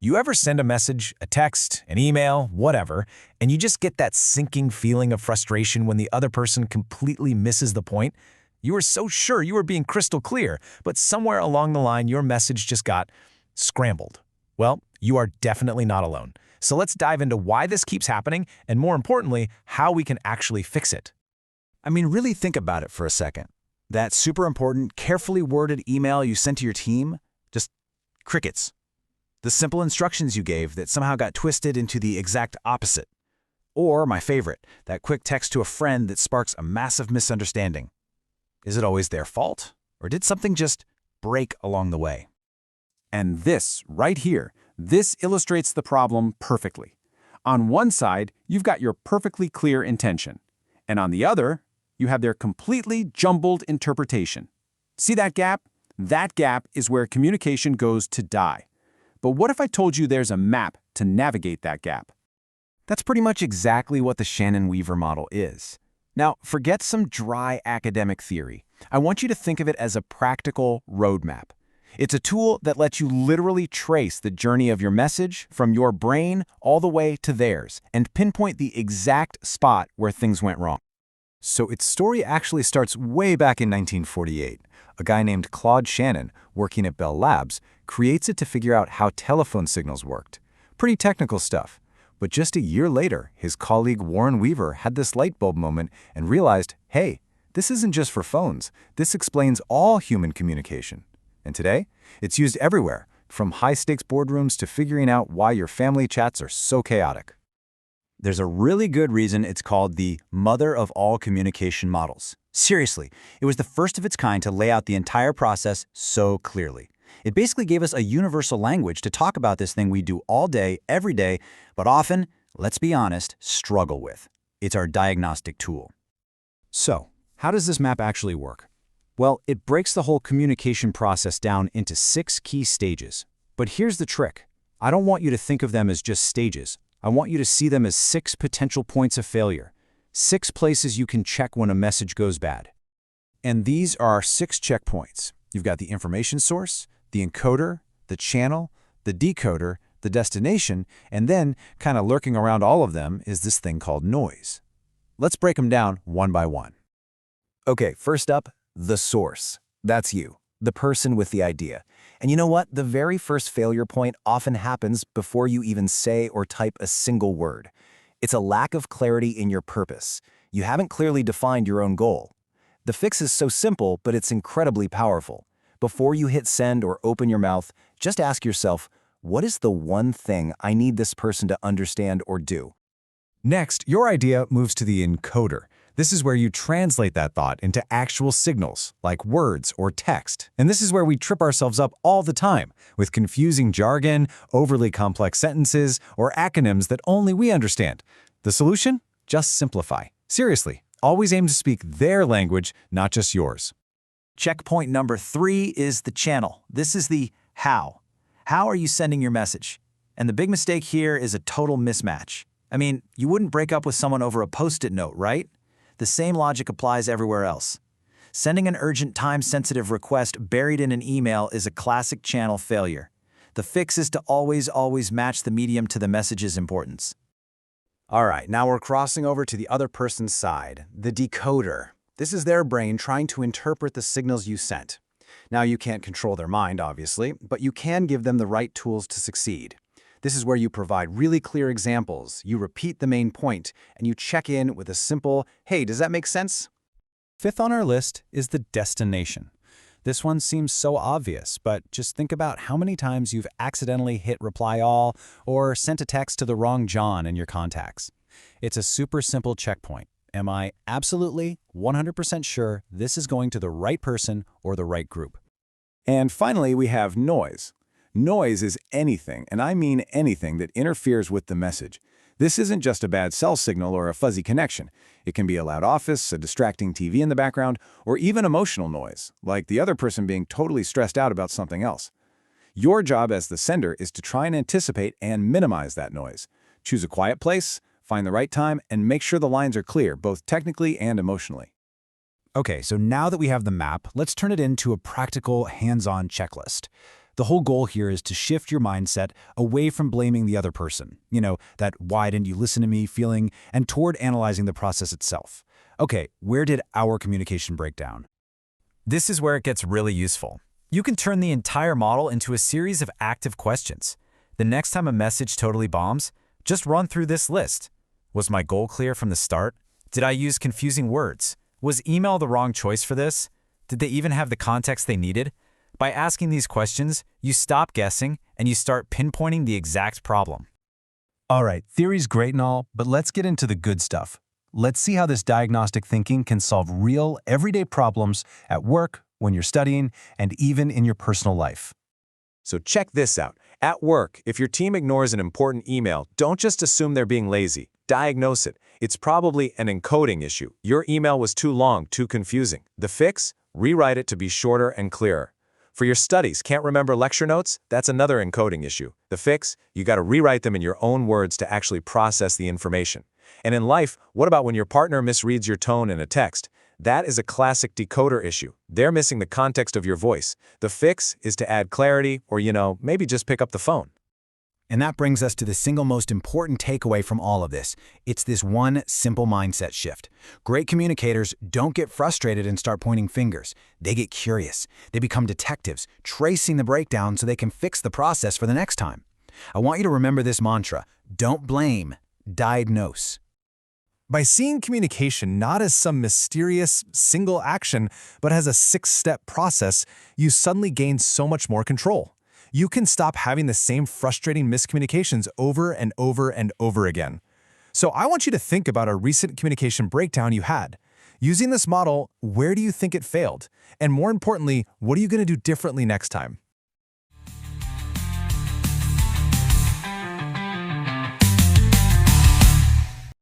You ever send a message, a text, an email, whatever, and you just get that sinking feeling of frustration when the other person completely misses the point? You were so sure you were being crystal clear, but somewhere along the line your message just got scrambled. Well, you are definitely not alone. So let's dive into why this keeps happening and, more importantly, how we can actually fix it. I mean, really think about it for a second. That super important, carefully worded email you sent to your team, just crickets. The simple instructions you gave that somehow got twisted into the exact opposite. Or, my favorite, that quick text to a friend that sparks a massive misunderstanding. Is it always their fault? Or did something just break along the way? And this, right here, this illustrates the problem perfectly. On one side, you've got your perfectly clear intention. And on the other, you have their completely jumbled interpretation. See that gap? That gap is where communication goes to die. But what if I told you there's a map to navigate that gap? That's pretty much exactly what the Shannon-Weaver model is. Now, forget some dry academic theory. I want you to think of it as a practical roadmap. It's a tool that lets you literally trace the journey of your message from your brain all the way to theirs and pinpoint the exact spot where things went wrong. So its story actually starts way back in 1948. A guy named Claude Shannon, working at Bell Labs, creates it to figure out how telephone signals worked. Pretty technical stuff. But just a year later, his colleague Warren Weaver had this light bulb moment and realized, hey, this isn't just for phones. This explains all human communication. And today, it's used everywhere, from high-stakes boardrooms to figuring out why your family chats are so chaotic. There's a really good reason it's called the mother of all communication models. Seriously, it was the first of its kind to lay out the entire process so clearly. It basically gave us a universal language to talk about this thing we do all day, every day, but often, let's be honest, struggle with. It's our diagnostic tool. So, how does this map actually work? Well, it breaks the whole communication process down into 6 key stages. But here's the trick. I don't want you to think of them as just stages. I want you to see them as 6 potential points of failure. 6 places you can check when a message goes bad. And these are our 6 checkpoints. You've got the information source, the encoder, the channel, the decoder, the destination, and then, kind of lurking around all of them, is this thing called noise. Let's break them down one by one. Okay, first up, the source. That's you, the person with the idea. And you know what? The very first failure point often happens before you even say or type a single word. It's a lack of clarity in your purpose. You haven't clearly defined your own goal. The fix is so simple, but it's incredibly powerful. Before you hit send or open your mouth, just ask yourself, what is the one thing I need this person to understand or do? Next, your idea moves to the encoder. This is where you translate that thought into actual signals, like words or text. And this is where we trip ourselves up all the time, with confusing jargon, overly complex sentences, or acronyms that only we understand. The solution? Just simplify. Seriously, always aim to speak their language, not just yours. Checkpoint number 3 is the channel. This is the how. How are you sending your message? And the big mistake here is a total mismatch. I mean, you wouldn't break up with someone over a Post-it note, right? The same logic applies everywhere else. Sending an urgent, time-sensitive request buried in an email is a classic channel failure. The fix is to always match the medium to the message's importance. All right, now we're crossing over to the other person's side, the decoder. This is their brain trying to interpret the signals you sent. Now, you can't control their mind, obviously, but you can give them the right tools to succeed. This is where you provide really clear examples, you repeat the main point, and you check in with a simple, hey, does that make sense? Fifth on our list is the destination. This one seems so obvious, but just think about how many times you've accidentally hit reply all or sent a text to the wrong John in your contacts. It's a super simple checkpoint. Am I absolutely 100% sure this is going to the right person or the right group? And finally, we have noise. Noise is anything, and I mean anything, that interferes with the message. This isn't just a bad cell signal or a fuzzy connection. It can be a loud office, a distracting TV in the background, or even emotional noise, like the other person being totally stressed out about something else. Your job as the sender is to try and anticipate and minimize that noise. Choose a quiet place, find the right time, and make sure the lines are clear, both technically and emotionally. Okay, so now that we have the map, let's turn it into a practical, hands-on checklist. The whole goal here is to shift your mindset away from blaming the other person, that "why didn't you listen to me" feeling, and toward analyzing the process itself. Okay, where did our communication break down? This is where it gets really useful. You can turn the entire model into a series of active questions. The next time a message totally bombs, just run through this list. Was my goal clear from the start? Did I use confusing words? Was email the wrong choice for this? Did they even have the context they needed? By asking these questions, you stop guessing and you start pinpointing the exact problem. All right, theory's great and all, but let's get into the good stuff. Let's see how this diagnostic thinking can solve real, everyday problems at work, when you're studying, and even in your personal life. So check this out. At work, if your team ignores an important email, don't just assume they're being lazy. Diagnose it. It's probably an encoding issue. Your email was too long, too confusing. The fix? Rewrite it to be shorter and clearer. For your studies, can't remember lecture notes? That's another encoding issue. The fix? You got to rewrite them in your own words to actually process the information. And in life, what about when your partner misreads your tone in a text? That is a classic decoder issue. They're missing the context of your voice. The fix is to add clarity or, maybe just pick up the phone. And that brings us to the single most important takeaway from all of this. It's this one simple mindset shift. Great communicators don't get frustrated and start pointing fingers. They get curious. They become detectives, tracing the breakdown so they can fix the process for the next time. I want you to remember this mantra: don't blame, diagnose. By seeing communication not as some mysterious single action, but as a 6-step process, you suddenly gain so much more control. You can stop having the same frustrating miscommunications over and over and over again. So I want you to think about a recent communication breakdown you had. Using this model, where do you think it failed? And more importantly, what are you going to do differently next time?